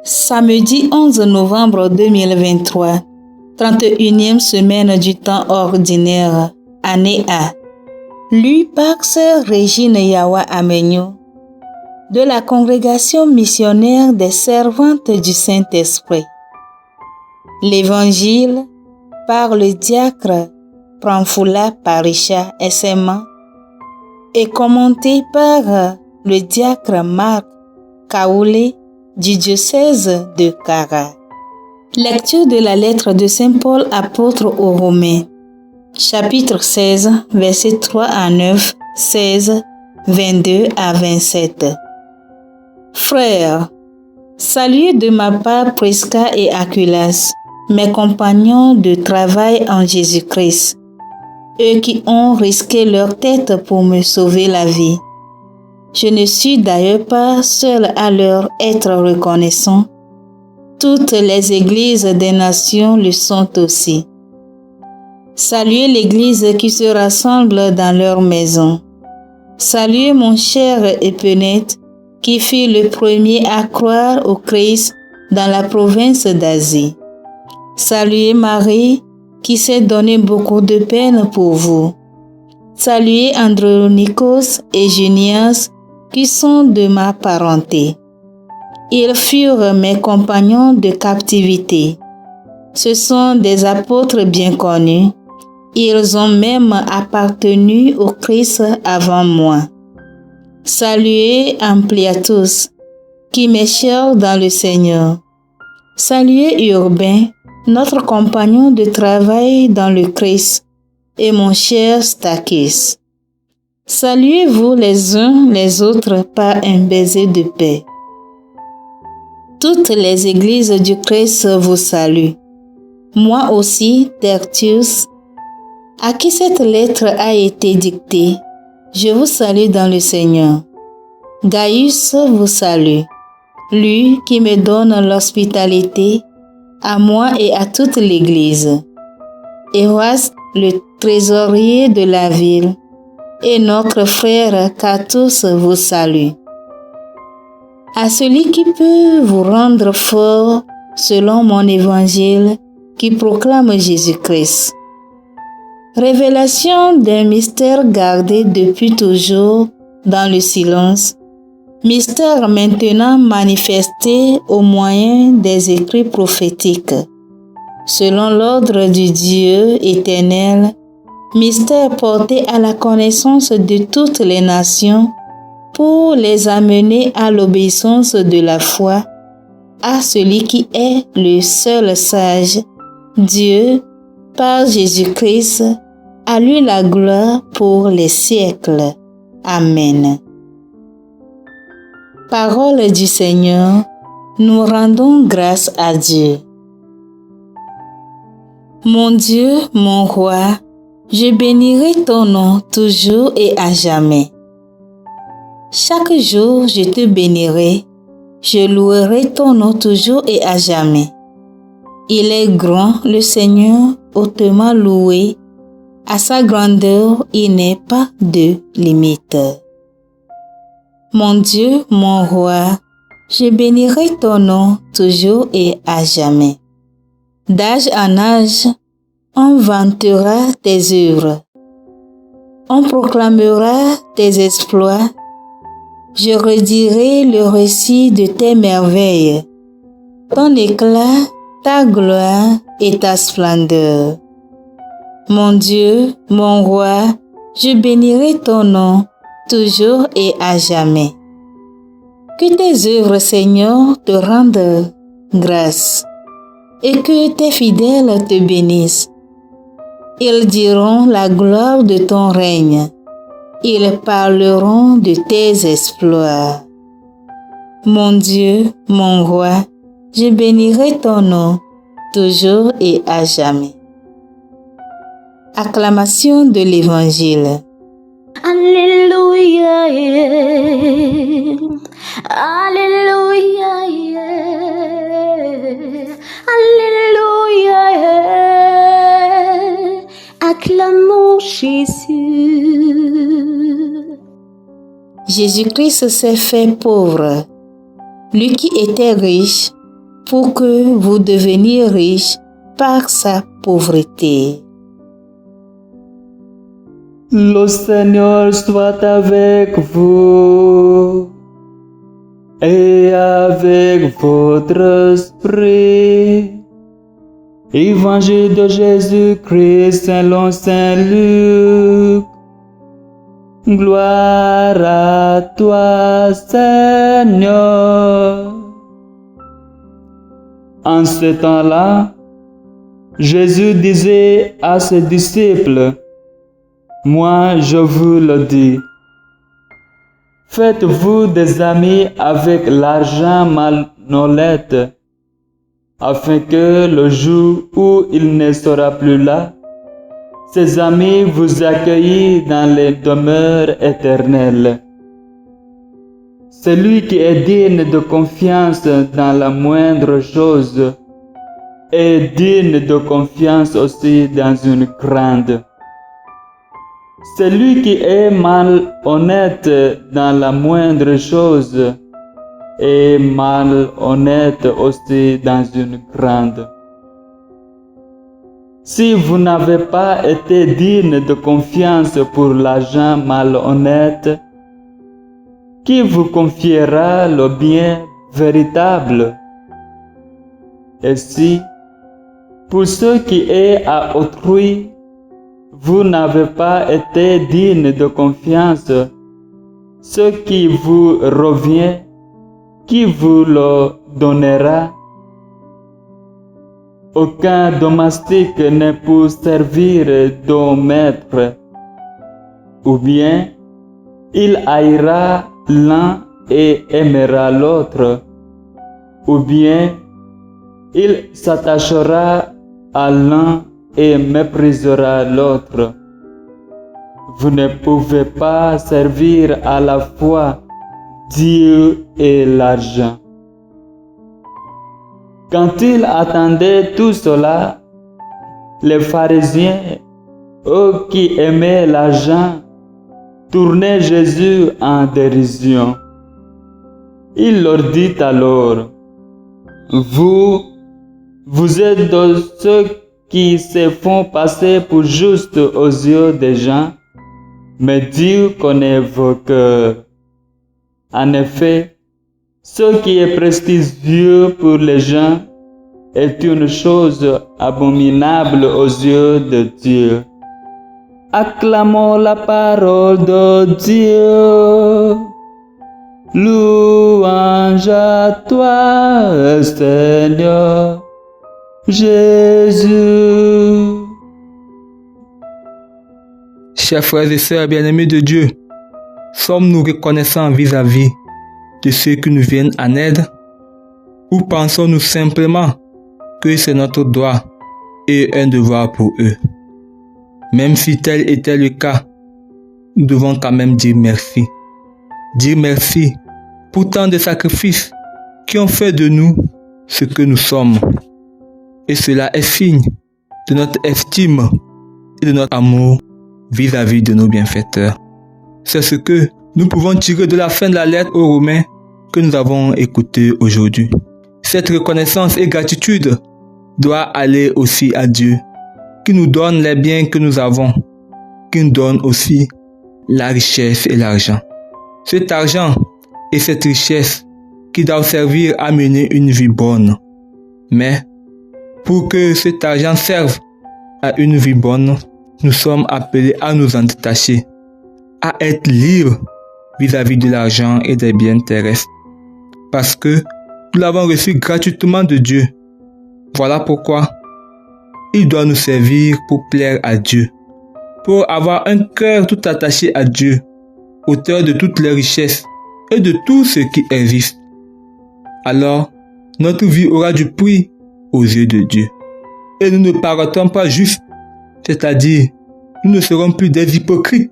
Samedi 11 novembre 2023, 31e semaine du temps ordinaire, année A. Lu par Sœur Régine Yawa Amenyo, de la Congrégation missionnaire des servantes du Saint-Esprit. L'Évangile par le diacre Pramphula Parisha SMA est commenté par le diacre Marc Kaoulé du diocèse de Kara. Lecture de la lettre de Saint Paul apôtre aux Romains, chapitre 16, versets 3 à 9, 16, 22 à 27. Frères, saluez de ma part Prisca et Aquilas, mes compagnons de travail en Jésus-Christ, eux qui ont risqué leur tête pour me sauver la vie. Je ne suis d'ailleurs pas seul à leur être reconnaissant. Toutes les églises des nations le sont aussi. Saluez l'église qui se rassemble dans leur maison. Saluez mon cher Épénète, qui fut le premier à croire au Christ dans la province d'Asie. Saluez Marie, qui s'est donné beaucoup de peine pour vous. Saluez Andronicos et Junias, qui sont de ma parenté. Ils furent mes compagnons de captivité. Ce sont des apôtres bien connus. Ils ont même appartenu au Christ avant moi. Saluez Ampliatus, qui m'est cher dans le Seigneur. Saluez Urbain, notre compagnon de travail dans le Christ, et mon cher Stachys. Saluez-vous les uns les autres par un baiser de paix. Toutes les églises du Christ vous saluent. Moi aussi, Tertius, à qui cette lettre a été dictée, je vous salue dans le Seigneur. Gaius vous salue, lui qui me donne l'hospitalité, à moi et à toute l'Église. Éraste, le trésorier de la ville, et notre frère Catus vous salue. À celui qui peut vous rendre fort selon mon évangile qui proclame Jésus-Christ. Révélation d'un mystère gardé depuis toujours dans le silence, mystère maintenant manifesté au moyen des écrits prophétiques, selon l'ordre du Dieu éternel, mystère porté à la connaissance de toutes les nations pour les amener à l'obéissance de la foi à celui qui est le seul sage, Dieu, par Jésus-Christ, à lui la gloire pour les siècles. Amen. Parole du Seigneur, nous rendons grâce à Dieu. Mon Dieu, mon roi, je bénirai ton nom toujours et à jamais. Chaque jour, je te bénirai, je louerai ton nom toujours et à jamais. Il est grand, le Seigneur, hautement loué. À sa grandeur, il n'est pas de limite. Mon Dieu, mon roi, je bénirai ton nom toujours et à jamais. D'âge en âge, on vantera tes œuvres. On proclamera tes exploits. Je redirai le récit de tes merveilles, ton éclat, ta gloire et ta splendeur. Mon Dieu, mon roi, je bénirai ton nom toujours et à jamais. Que tes œuvres, Seigneur, te rendent grâce et que tes fidèles te bénissent. Ils diront la gloire de ton règne. Ils parleront de tes exploits. Mon Dieu, mon roi, je bénirai ton nom toujours et à jamais. Acclamation de l'Évangile. Alléluia, yeah. Alléluia, yeah. Alléluia, yeah. Acclamons Jésus. Jésus-Christ s'est fait pauvre. Lui qui était riche pour que vous deveniez riche par sa pauvreté. Le Seigneur soit avec vous et avec votre esprit. Évangile de Jésus-Christ selon Saint Luc. Gloire à toi, Seigneur. En ce temps-là, Jésus disait à ses disciples, « Moi, je vous le dis, faites-vous des amis avec l'argent mal honnête, afin que le jour où il ne sera plus là, ses amis vous accueillent dans les demeures éternelles. Celui qui est digne de confiance dans la moindre chose est digne de confiance aussi dans une grande. Celui qui est malhonnête dans la moindre chose est malhonnête aussi dans une grande. Si vous n'avez pas été digne de confiance pour l'argent malhonnête, qui vous confiera le bien véritable? Et si, pour ce qui est à autrui, vous n'avez pas été digne de confiance, ce qui vous revient, qui vous le donnera? Aucun domestique ne peut servir deux maîtres, ou bien il haïra l'un et aimera l'autre, ou bien il s'attachera à l'un et méprisera l'autre. Vous ne pouvez pas servir à la fois Dieu et l'argent. Quand ils attendaient tout cela, les pharisiens, eux qui aimaient l'argent, tournaient Jésus en dérision. Il leur dit alors, vous êtes de ceux qui se font passer pour justes aux yeux des gens, mais Dieu connaît vos cœurs. En effet, ce qui est prestigieux pour les gens est une chose abominable aux yeux de Dieu. Acclamons la parole de Dieu. Louange à toi, Seigneur Jésus. Chers frères et sœurs bien-aimés de Dieu, sommes-nous reconnaissants vis-à-vis de ceux qui nous viennent en aide, ou pensons-nous simplement que c'est notre droit et un devoir pour eux? Même si tel était le cas, nous devons quand même dire merci. Dire merci pour tant de sacrifices qui ont fait de nous ce que nous sommes. Et cela est signe de notre estime et de notre amour vis-à-vis de nos bienfaiteurs. C'est ce que nous pouvons tirer de la fin de la lettre aux Romains que nous avons écoutée aujourd'hui. Cette reconnaissance et gratitude doit aller aussi à Dieu, qui nous donne les biens que nous avons, qui nous donne aussi la richesse et l'argent. Cet argent et cette richesse qui doivent servir à mener une vie bonne. Mais pour que cet argent serve à une vie bonne, nous sommes appelés à nous en détacher, à être libres vis-à-vis de l'argent et des biens terrestres, parce que nous l'avons reçu gratuitement de Dieu. Voilà pourquoi il doit nous servir pour plaire à Dieu, pour avoir un cœur tout attaché à Dieu, auteur de toutes les richesses et de tout ce qui existe. Alors, notre vie aura du prix aux yeux de Dieu. Et nous ne paraîtrons pas justes, c'est-à-dire, nous ne serons plus des hypocrites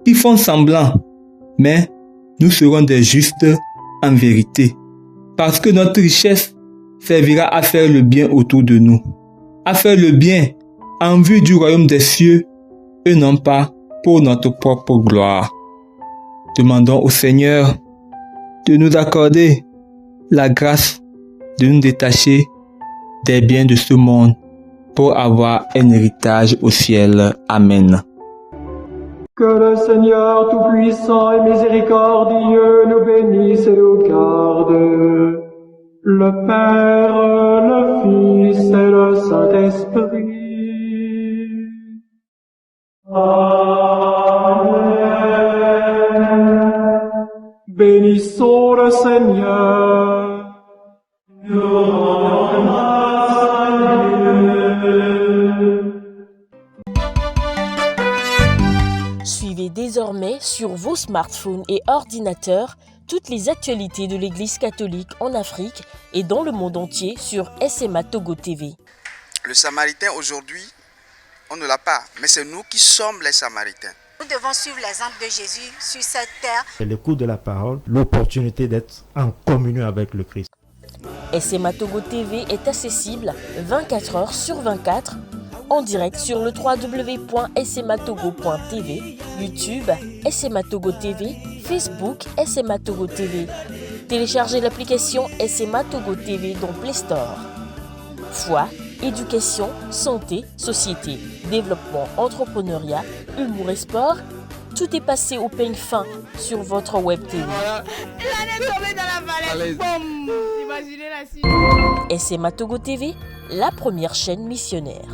qui font semblant, mais nous serons des justes en vérité, parce que notre richesse servira à faire le bien autour de nous, à faire le bien en vue du royaume des cieux et non pas pour notre propre gloire. Demandons au Seigneur de nous accorder la grâce de nous détacher des biens de ce monde pour avoir un héritage au ciel. Amen. Que le Seigneur Tout-Puissant et Miséricordieux nous bénisse et nous garde, le Père, le Fils et le Saint-Esprit. Amen. Bénissons le Seigneur. Nous rendons grâce à Dieu. Suivez désormais sur vos smartphones et ordinateurs toutes les actualités de l'Église catholique en Afrique et dans le monde entier sur SMA Togo TV. Le Samaritain aujourd'hui, on ne l'a pas, mais c'est nous qui sommes les Samaritains. Nous devons suivre l'exemple de Jésus sur cette terre. L'écoute de la parole, l'opportunité d'être en communion avec le Christ. SMA Togo TV est accessible 24 heures sur 24 en direct sur le www.smatogo.tv, YouTube SMA Togo TV, Facebook SMA Togo TV. Téléchargez l'application SMA Togo TV dans Play Store. Foi, éducation, santé, société, développement, entrepreneuriat, humour et sport, tout est passé au peigne fin sur votre web TV. SMA Togo TV, la première chaîne missionnaire.